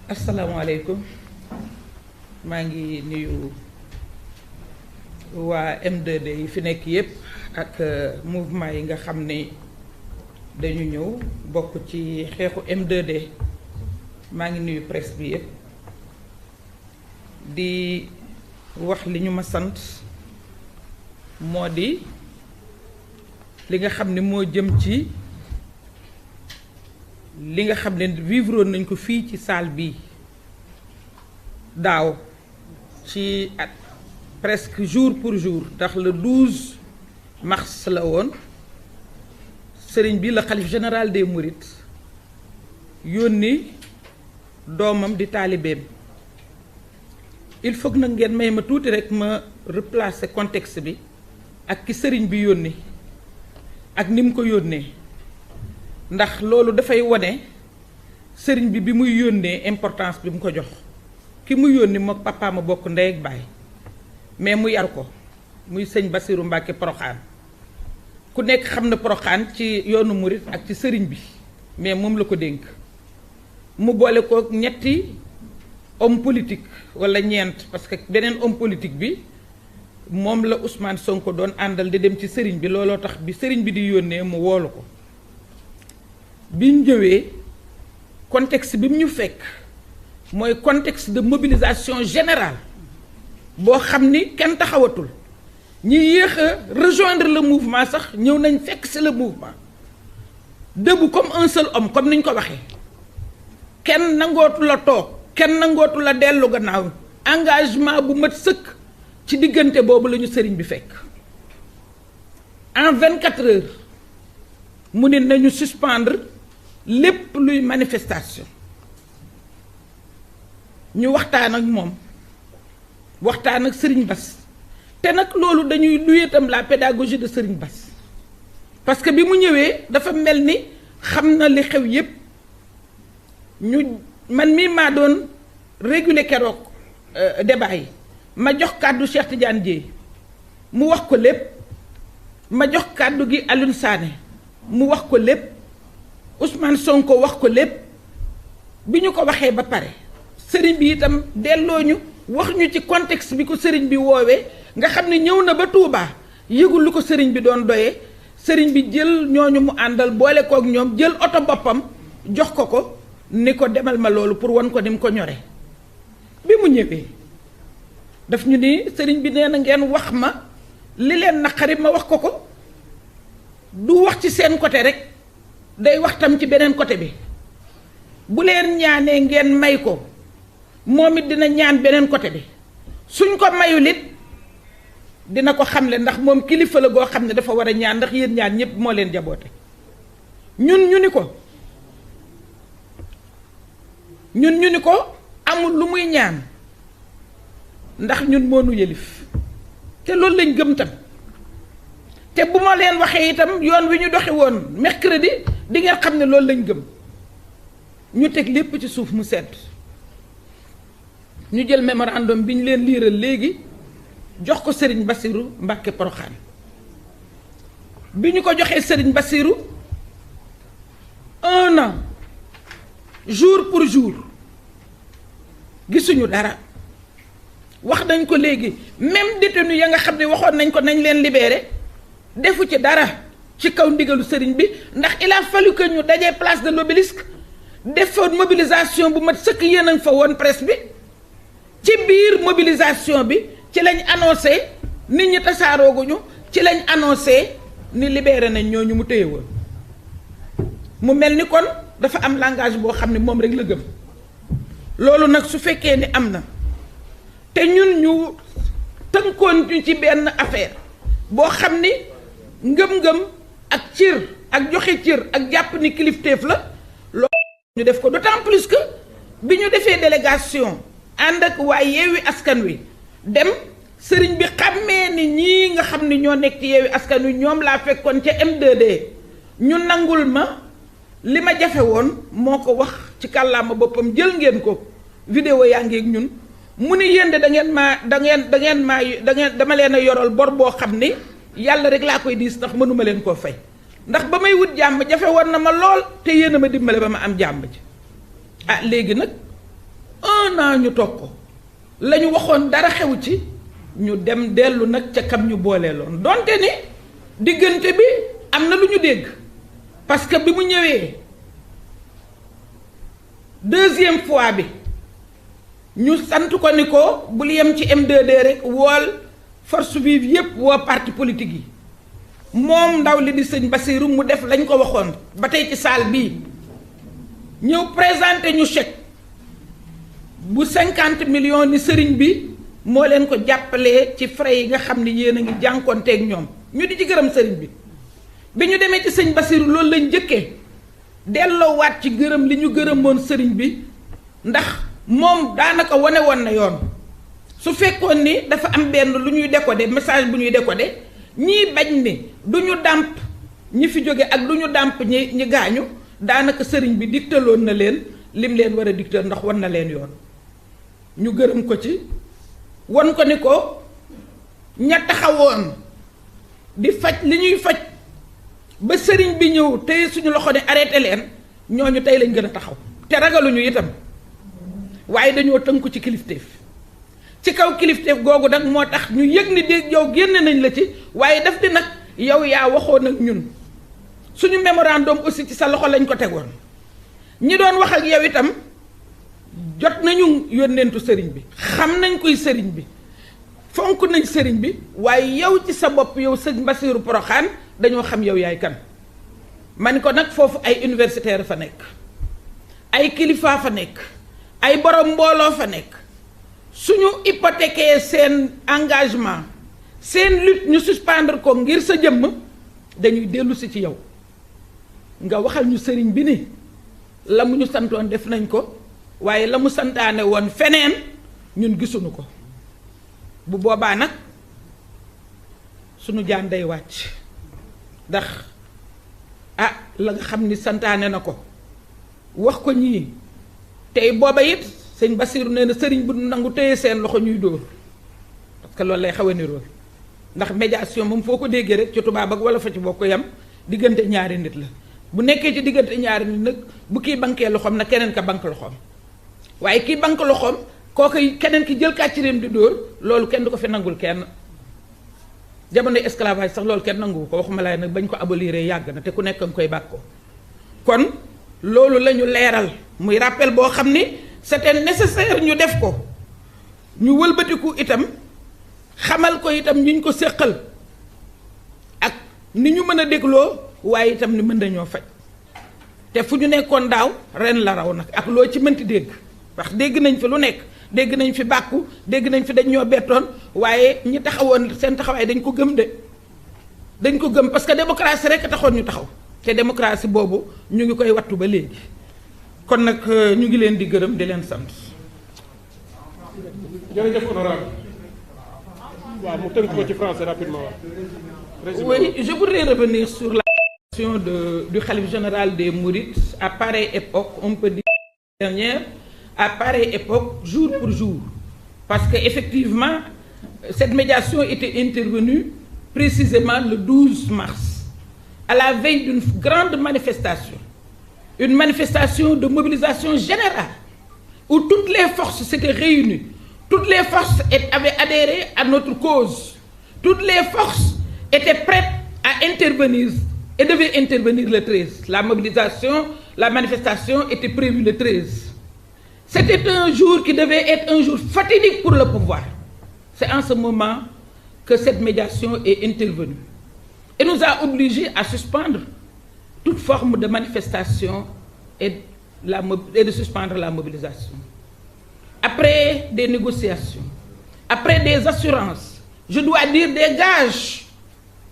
asalaamaaleykum maa ngi nuyu waa M2D yi fi nekk yépp ak mouvement yi nga xam ne dañu ñëw bokk ci xeexu M2D maa ngi nuyu presse bi yépp di wax li ñu ma sant moo di li nga xam ne moo jëm ci li nga xam ne vivre nañ ko fii ci salle bi daaw ci at presque jour pour jour ndax le 12 mars la woon sëriñ bi la xalif général des Mourides yónni doomam di taalibeem il faut que nag ngeen may ma tuuti rek ma replacer contexte bi ak ki sëriñ bi yónni ak ni mu ko yónnee ndax loolu dafay wone sëriñ bi muy yónnee importance bi mu ko jox ki mu yónni mook papa ma bokk ndey ak baay mais mu yar ko muy sëñ Bassirou Mbacké Porokhane ku nekk xam na Porokhane ci yoonu murit ak ci sëriñ bi mais moom la ko dénk mu boole ko ñetti homme politique wala ñeent parce que beneen homme politique bi moom la Ousmane Sonko doon àndal di dem ci sëriñ bi looloo tax bi sëriñ bi di yónnee mu woolu ko bi ñu ñëwee contexte bi mu ñu fekk mooy contexte de mobilisation générale boo xam ni kenn taxawatul ñi yéex a rejoindre le mouvement sax ñëw nañ fekk ci le mouvement debout comme un seul homme comme ni ñu ko waxee kenn nangootu la toog kenn nangootu la dellu gannaaw engagement bu mat sëkk ci diggante boobu la ñu sëriñ bi fekk en 24 heures mu ne nañu suspendre lépp luy manifestation ñu waxtaan ak moom waxtaan ak sëriñ Bass te nag loolu dañuy luy itam la pédagogie de sëriñ Bass parce que bi mu ñëwee dafa mel ni xam na li xew yépp ñu man mii maa doon réguler keroog débat yi ma jox kàddu Cheikh Tidiane Dièye mu wax ko lépp ma jox kàddu gi Alioune Sané mu wax ko lépp Ousmane Sonko wax ko lépp bi ñu ko waxee ba pare sëriñ bi itam delloo ñu wax ñu ci contexte bi ko sëriñ bi woowee nga xam ne ñëw na ba Touba yëgul lu ko sëriñ bi doon doyee sëriñ bi jël ñooñu mu àndal boole kook ñoom jël oto boppam jox ko ni ko demal ma loolu pour wan ko ni mu ko ñore bi mu ñëwee daf ñu ni sëriñ bi nee na ngeen wax ma li leen naqari ma wax ko du wax ci seen côté rek day wax tam ci beneen côté bi bu leen ñaanee ngeen may ko moom it dina ñaan beneen côté bi suñ ko mayul it dina ko xamle ndax moom kilifa la goo xam ne dafa war a ñaan ndax yéen ñaan ñépp moo leen jaboote ñun ñu ni ko amul lu muy ñaan ndax ñun moo nu yëlif te loolu lañ gëm tam te bu ma leen waxee itam yoon wi ñu doxi woon mercredi di ngeen xam ne loolu lañ gëm ñu teg lépp ci suuf mu sedd ñu jël mémorandum bi ñu leen liiral léegi jox ko Serigne Bassirou Mbacké Porokhane bi ñu ko joxee Serigne Bassirou 1 an jour pour jour gisuñu dara wax nañ ko léegi même détenu ya nga xam ne waxoon nañ ko nañ leen libéré defu ci dara ci kaw ndigalu sëriñ bi ndax il a fallu que ñu dajee place de l'Obélisque defoon mobilisation bu mat sëkk yéen a nga fa woon presse bi ci biir mobilisation bi ci lañ annoncé nit ñi tasaarooguñu ci lañ annoncé ni libéré nañ ñooñu mu téye woon mu mel ni kon dafa am langage boo xam ne moom rek la gëm loolu nag su fekkee ni am na te ñun ñu tënkoon ñu ci benn affaire boo xam ni ngëm-ngëm ak cër ak joxe cër ak jàpp ni kilifteef la loolu ñu def ko d'autant plus que bi ñu defee délégation ànd ak waa Yewwi Askan Wi dem sëriñ bi xàmmee ni ñii nga xam ni ñoo nekk ci Yewwi Askan Wi ñoom laa fekkoon ca M2D ñu nangul ma li ma jafe woon moo ko wax ci kàllaama boppam jël ngeen ko vidéo yaa ngi ak ñun mu ni yéen de dama leen a yoral bor boo xam ni yàlla rek laa koy diis ndax mënuma leen koo fay ndax ba may wut jàmm jafe woon na ma lool te yéen a ma dimbale ba ma am jàmm ji ah léegi nag 1 an ñu toog ko la ñu waxoon dara xew ci ñu dem dellu nag ca kam ñu booleeloon donte ni diggante bi am na lu ñu dégg parce que bi mu ñëwee deuxième fois bi ñu sant ko ni ko bul yem ci M2D rek wool force vive yépp woo parti politique yi moom ndaw li di sëñ Bassirou mu def lañ ko waxoon ba tey ci salle bii ñëw présenté ñu chèque bu 50 millions ni sëriñ bi moo leen ko jàppalee ci frais yi nga xam ni yéen a ngi jànkoonteeg ñoom ñu di ci gërëm sëriñ bi ñu demee ci sëñ Bassirou loolu lañ njëkkee delloowaat ci gërëm li ñu gërëmoon sëriñ bi ndax moom daanaka wane woon na yoon su fekkoon ni dafa am benn lu ñuy décoder message bu ñuy décoder ñii bañ ni du ñu dàmp ñi fi jóge ak du ñu dàmp ñi gaañu daanaka sëriñ bi digtaloon na leen lim leen war a digtal ndax wan na leen yoon ñu gërëm ko ci won ko ni ko ña taxawoon di faj li ñuy faj ba sëriñ bi ñëw tey suñu loxo ne arrêté leen ñooñu tey lañ gën a taxaw te ragaluñu itam waaye dañoo tënku ci kilifteef ci kaw kilifteef googu nag moo tax ñu yëg ni de yow génne nañ la ci waaye daf di nag yow yaa waxoon ak ñun suñu mémorandum aussi ci sa loxo lañ ko tegoon ñi doon wax ak yow itam jot nañu yónneentu sëriñ bi xam nañ koy sëriñ bi fonk nañ sëriñ bi waaye yow ci sa bopp yow sëñ Bassirou Porokhane dañoo xam yow yaay kan man ko nag foofu ay universitaire fa nekk ay kilifa fa nekk ay borom mbooloo fa nekk suñu hypothéquer seen engagement seen lutte ñu suspendre ko ngir sa jëmm dañuy dellu si ci yow nga waxal ñu sëriñ bi ni la mu ñu santoon def nañ ko waaye la mu santaane woon feneen ñun gisuñu ko bu boobaa nag suñu jaan day wàcc ndax la nga xam ni santaane na ko wax ko ñii tey booba it sëñ Bassirou nee na sëriñ bu nangu téye seen loxo ñuy dóor parce que loolu lay xaw a nirool ndax médiation moom foo ko déggee rek ci tubaab ak wala fa ci bokk yam diggante ñaari nit la bu nekkee ci diggante ñaari nit nag bu kii bankee loxoom nag keneen ka bank loxoom waaye kii bank loxoom kooku keneen ki jël kàccireem di dóor loolu kenn du ko fi nangul kenn jamono esclavage sax loolu kenn nangu ko waxuma laay nag bañ ko abolir yàgg na te ku nekk nga koy bàkkoo kon loolu la ñu leeral muy rappel boo xam ni c'était nécessaire ñu def ko ñu wëlbatiku itam xamal ko itam ñu ko séqal ak ni ñu mën a dégloo waaye itam ni mën nañoo faj te fu ñu nekkoon daaw ren la raw nag ak loo ci mënti dégg wax dégg nañ fi lu nekk dégg nañ fi bàkku dégg nañ fi dañ ñoo bettoon waaye ñi taxawoon seen taxawaay dañ ko gëm de dañ ko gëm parce que démocratie rek taxoon ñu taxaw te démocratie boobu ñu ngi koy wattu ba léegi kon nag ñu ngi leen di gërëm di leen sant. jërëjëf honorable waaw mu tënk ko ci français rapidement. Oui, je voudrais revenir sur la question du khalife général des Mourides à pareille époque, on peut dire dernière, à pareille époque, jour pour jour. Parce qu'effectivement, cette médiation était intervenue précisément le 12 mars, à la veille d'une grande manifestation. Une manifestation de mobilisation générale, où toutes les forces s'étaient réunies, toutes les forces avaient adhéré à notre cause, toutes les forces étaient prêtes à intervenir et devaient intervenir le 13. La mobilisation, la manifestation était prévue le 13. C'était un jour qui devait être un jour fatidique pour le pouvoir. C'est en ce moment que cette médiation est intervenue et nous a obligés à suspendre toute forme de manifestation et de suspendre la mobilisation. Après des négociations, après des assurances, je dois dire des gages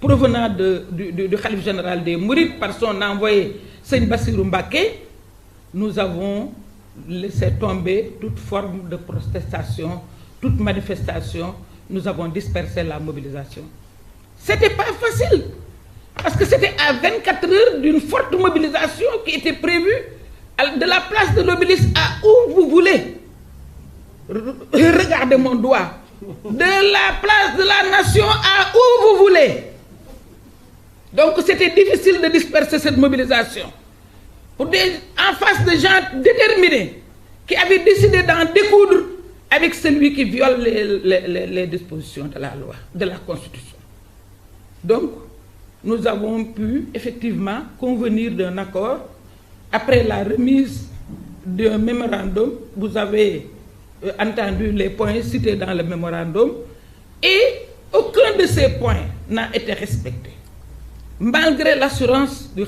provenant du khalife général des Mourides par son envoyé Seigne Bassirou Mbacké, nous avons laissé tomber toute forme de protestation, toute manifestation, nous avons dispersé la mobilisation. C'était pas facile, parce que c'était à 24 heures d'une forte mobilisation qui était prévue de la place de l'Obélisque à où vous voulez. Regardez mon doigt. De la place de la Nation à où vous voulez. Donc c'était difficile de disperser cette mobilisation. En face de gens déterminés, qui avait décidé d'en découdre avec celui qui viole les dispositions de la loi, de la Constitution. Donc, nous avons pu effectivement convenir d'un accord après la remise d'un mémorandum. Vous avez entendu les points cités dans le mémorandum et aucun de ces points n'a été respecté, malgré l'assurance du